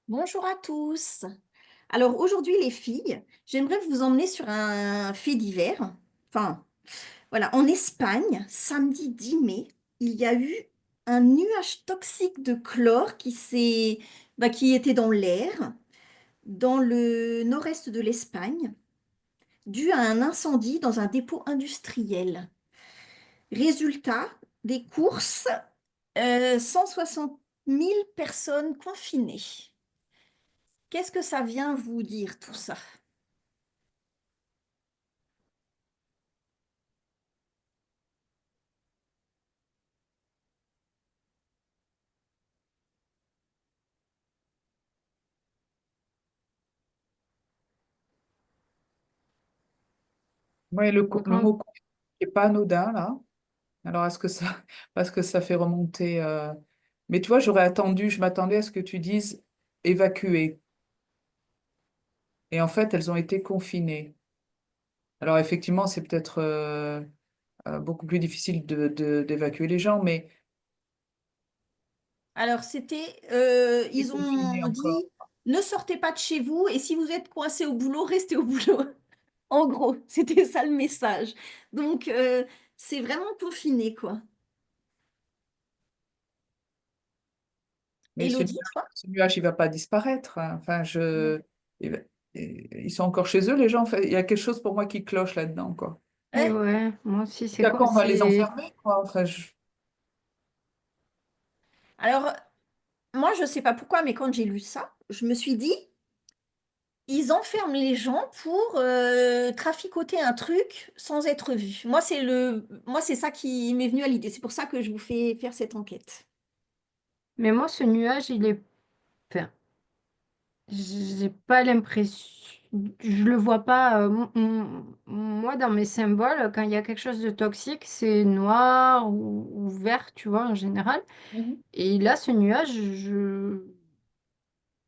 Bonjour à tous. Alors aujourd'hui les filles, j'aimerais vous emmener sur un fait divers. Enfin, voilà, en Espagne, samedi 10 mai, il y a eu un nuage toxique de chlore qui était dans l'air, dans le nord-est de l'Espagne, dû à un incendie dans un dépôt industriel. Résultat des courses, 160 000 personnes confinées. Qu'est-ce que ça vient vous dire tout ça? Oui, le Quand- mot n'est pas anodin, là. Alors, est-ce que ça, parce que ça fait remonter. Mais tu vois, j'aurais attendu, je m'attendais à ce que tu dises évacuer. Et en fait, elles ont été confinées. Alors, effectivement, c'est peut-être beaucoup plus difficile d'évacuer les gens, mais Alors, c'est ils confiné ont encore. dit, ne sortez pas de chez vous et si vous êtes coincé au boulot, restez au boulot. En gros, c'était ça le message. Donc, c'est vraiment confiné, quoi. Mais Élodie, toi? ce nuage, il va pas disparaître, hein. Enfin, Non. ils sont encore chez eux, les gens. Enfin, il y a quelque chose pour moi qui cloche là-dedans, quoi. Eh, Et ouais, moi aussi, À quoi on va les enfermer, quoi. Enfin, Alors, moi, je sais pas pourquoi, mais quand j'ai lu ça, je me suis dit, ils enferment les gens pour traficoter un truc sans être vus. Moi, c'est ça qui m'est venu à l'idée. C'est pour ça que je vous fais faire cette enquête. mais moi, ce nuage, il est, enfin, j'ai pas l'impression, je le vois pas. Moi, dans mes symboles, quand il y a quelque chose de toxique, c'est noir ou vert, tu vois, en général. Mhm. Et là, ce nuage,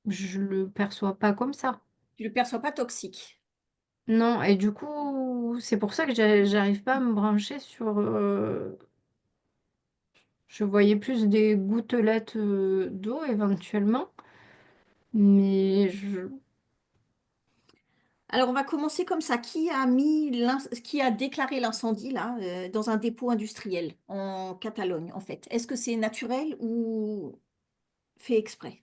je le perçois pas comme ça. Tu le perçois pas toxique. Non, et du coup, c'est pour ça que j'arrive pas à me brancher sur. Je voyais plus des gouttelettes d'eau éventuellement, mais Alors, on va commencer comme ça. Qui a déclaré l'incendie là, dans un dépôt industriel en Catalogne, en fait? Est-ce que c'est naturel ou fait exprès?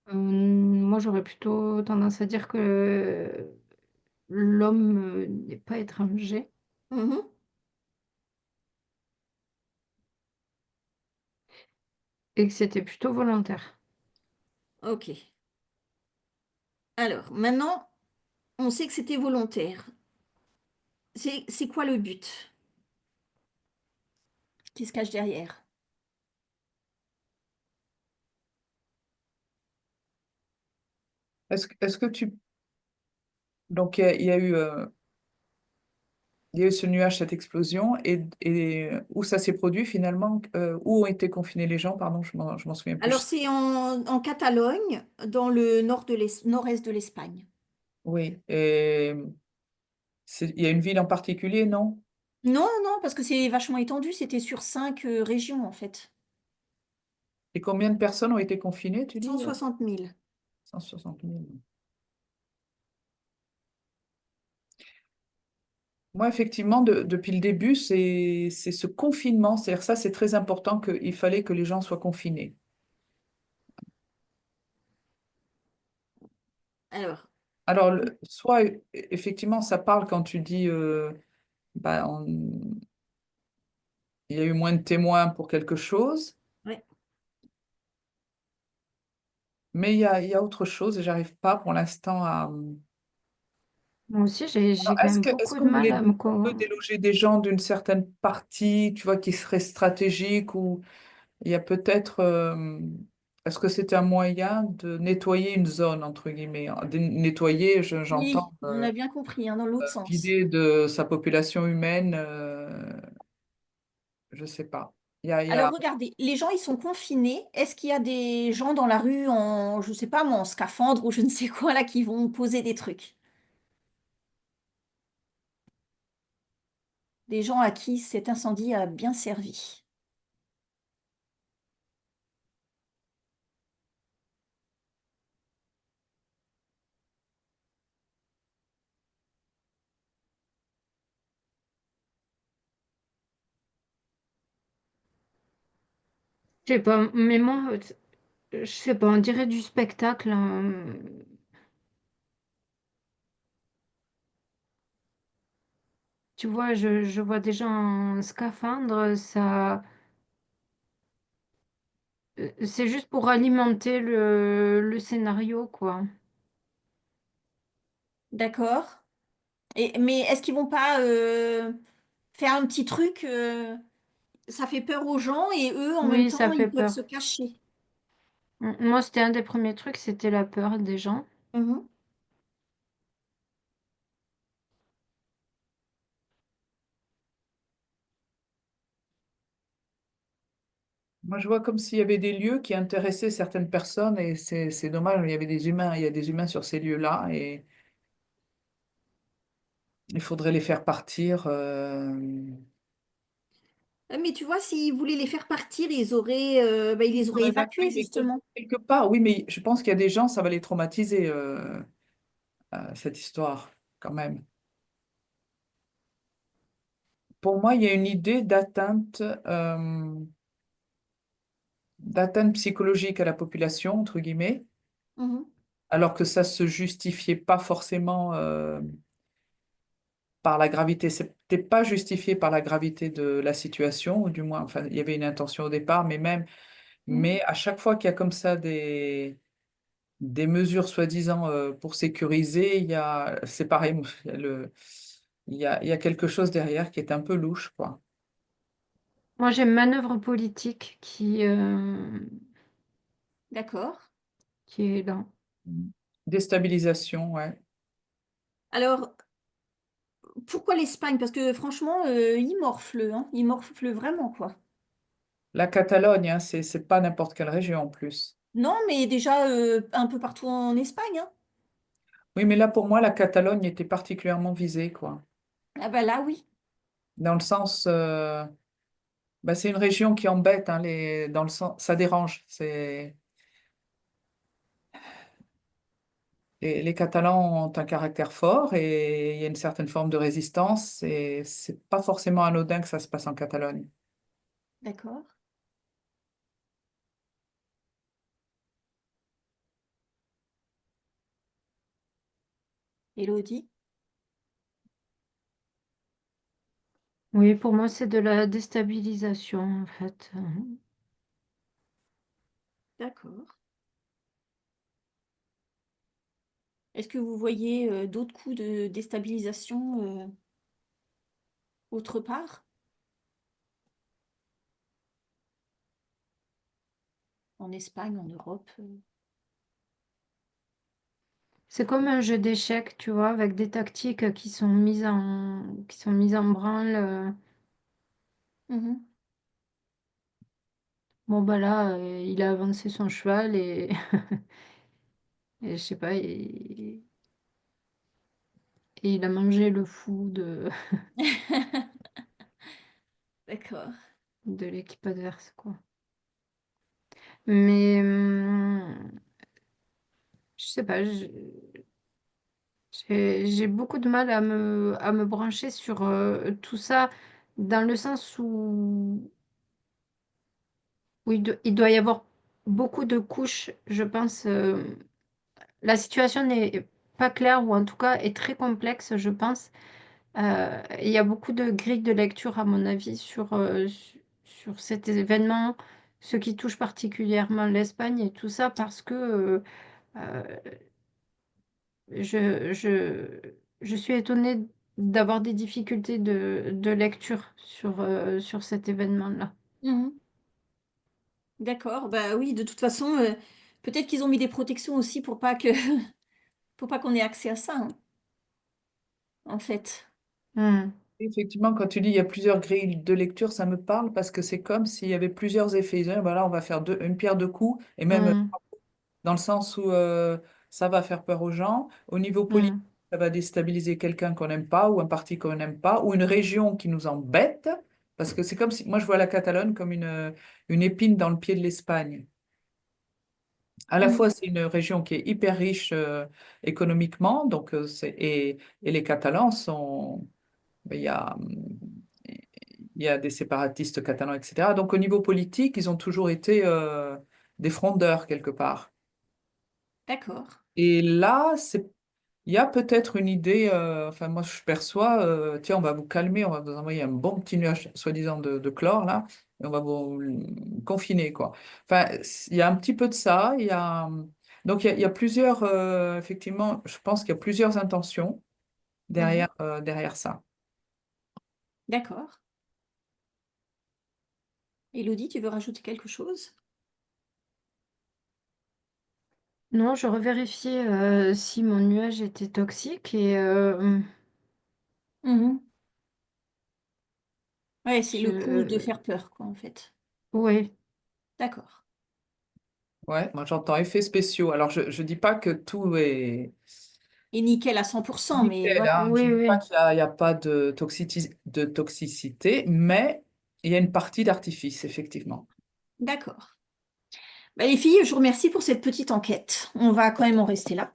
moi j'aurais plutôt tendance à dire que l'homme n'est pas étranger Mhm. et que c'était plutôt volontaire. Ok. Alors, maintenant, on sait que c'était volontaire. C'est quoi le but qui se cache derrière? est-ce que tu... Donc, il y a eu ce nuage, cette explosion, et où ça s'est produit finalement, où ont été confinés les gens, pardon, je m'en souviens Alors, plus. c'est en Catalogne, dans le nord-est de l'Espagne. Oui, et il y a une ville en particulier, non? Non, non, parce que c'est vachement étendu. C'était sur 5 régions, en fait. Et combien de personnes ont été confinées, tu cent dis? soixante mille. 160 000. Moi, effectivement, depuis le début, c'est ce confinement, c'est-à-dire ça, c'est très important qu'il fallait que les gens soient confinés. Alors, Alors, soit effectivement, ça parle quand tu dis bah, il y a eu moins de témoins pour quelque chose, ouais. mais il y a autre chose et j'arrive pas pour l'instant à. Moi aussi, Alors, j'ai quand même est-ce beaucoup de qu'on mal voulait à un peu déloger des gens d'une certaine partie, tu vois, qui serait stratégique ou il y a peut-être. Est-ce que c'était un moyen de nettoyer une zone, entre guillemets? Nettoyer, j'entends. Oui, on a bien compris, hein, dans l'autre sens. Vider de sa population humaine, je sais pas. Il y Alors, a, regardez, les gens, ils sont confinés. Est-ce qu'il y a des gens dans la rue en, je sais pas moi, en scaphandre ou je ne sais quoi, là, qui vont poser des trucs? des gens à qui cet incendie a bien servi. Je sais pas, mais moi, je sais pas, on dirait du spectacle, hein. Tu vois, je vois des gens en scaphandre, c'est juste pour alimenter le scénario, quoi. D'accord. Mais est-ce qu'ils vont pas faire un petit truc, ça fait peur aux gens et eux, en même Oui, ça temps, fait ils peuvent se peur. cacher. Moi, c'était un des premiers trucs, c'était la peur des gens. Mhm. Moi, je vois comme s'il y avait des lieux qui intéressaient certaines personnes et c'est dommage, il y avait des humains, il y a des humains sur ces lieux-là et il faudrait les faire partir. Mais tu vois, s'ils voulaient les faire partir, ils les Pour auraient l'évacuer, évacués, mais justement. quelque part, oui, mais je pense qu'il y a des gens, ça va les traumatiser, cette histoire, quand même. Pour moi, il y a une idée d'atteinte psychologique à la population, entre guillemets, Mhm. alors que ça se justifiait pas forcément par la gravité. C'était pas justifié par la gravité de la situation, ou du moins, enfin, il y avait une intention au départ, Mhm. mais à chaque fois qu'il y a comme ça des mesures soi-disant pour sécuriser, c'est pareil, il y a quelque chose derrière qui est un peu louche, quoi. Moi, j'ai manœuvre politique D'accord. qui est là. Mm. Déstabilisation, ouais. Alors, pourquoi l'Espagne? Parce que franchement, ils morflent, hein. Ils morflent vraiment, quoi. La Catalogne, hein, c'est pas n'importe quelle région en plus. Non, mais déjà un peu partout en Espagne, hein. Oui, mais là, pour moi, la Catalogne était particulièrement visée, quoi. Ah bah là, oui. Dans le sens, bah, c'est une région qui embête, hein, dans le sens, ça dérange. Les Catalans ont un caractère fort et il y a une certaine forme de résistance et c'est pas forcément anodin que ça se passe en Catalogne. D'accord. Élodie? Oui, pour moi, c'est de la déstabilisation, en fait. D'accord. Est-ce que vous voyez d'autres coups de déstabilisation autre part? En Espagne, en Europe? C'est comme un jeu d'échecs, tu vois, avec des tactiques qui sont mises en branle. Mhm. Bon, bah là, il a avancé son cheval et, et je sais pas, et il a mangé le fou D'accord. de l'équipe adverse, quoi. Mais je sais pas, j'ai beaucoup de mal à me brancher sur tout ça, dans le sens où il doit y avoir beaucoup de couches, je pense. La situation n'est pas claire, ou en tout cas est très complexe, je pense. Il y a beaucoup de grilles de lecture, à mon avis, sur cet événement, ce qui touche particulièrement l'Espagne et tout ça, parce que euh, je, je, je suis étonnée d'avoir des difficultés de lecture sur cet événement-là. Mhm. D'accord. Bah oui, de toute façon, peut-être qu'ils ont mis des protections aussi pour pas que pour pas qu'on ait accès à ça, hein, en fait. Hmm, Effectivement, quand tu dis il y a plusieurs grilles de lecture, ça me parle parce que c'est comme s'il y avait plusieurs effets. Ils disaient, voilà, on va faire une pierre deux coups, et même hmm, dans le sens où ça va faire peur aux gens. Au niveau politique, hmm. ça va déstabiliser quelqu'un qu'on n'aime pas ou un parti qu'on n'aime pas ou une région qui nous embête. Parce que c'est comme si, moi je vois la Catalogne comme une épine dans le pied de l'Espagne. À la Mhm. fois, c'est une région qui est hyper riche économiquement, donc et les Catalans sont, ben, il y a des séparatistes catalans, etc. Donc au niveau politique, ils ont toujours été des frondeurs quelque part. D'accord. Et là, il y a peut-être une idée, enfin moi je perçois, tiens, on va vous calmer, on va vous envoyer un bon petit nuage soi-disant de chlore là, et on va vous confiner quoi. Enfin, il y a un petit peu de ça, donc il y a plusieurs, effectivement, je pense qu'il y a plusieurs intentions Mhm. derrière ça. D'accord. Élodie, tu veux rajouter quelque chose? Non, je revérifiais si mon nuage était toxique et Mhm. Ouais, c'est le coup de je... faire peur, quoi, en fait. Oui, D'accord. Ouais, moi j'entends effets spéciaux. Alors je dis pas que tout est Et nickel à 100%, mais nickel, voilà. hein. Je oui, dis pas oui. qu'il y a pas de toxicité, mais il y a une partie d'artifice, effectivement. D'accord. Bah, les filles, je vous remercie pour cette petite enquête. On va quand même en rester là.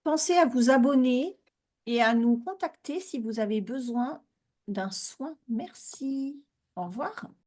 Pensez à vous abonner et à nous contacter si vous avez besoin d'un soin. Merci. Au revoir.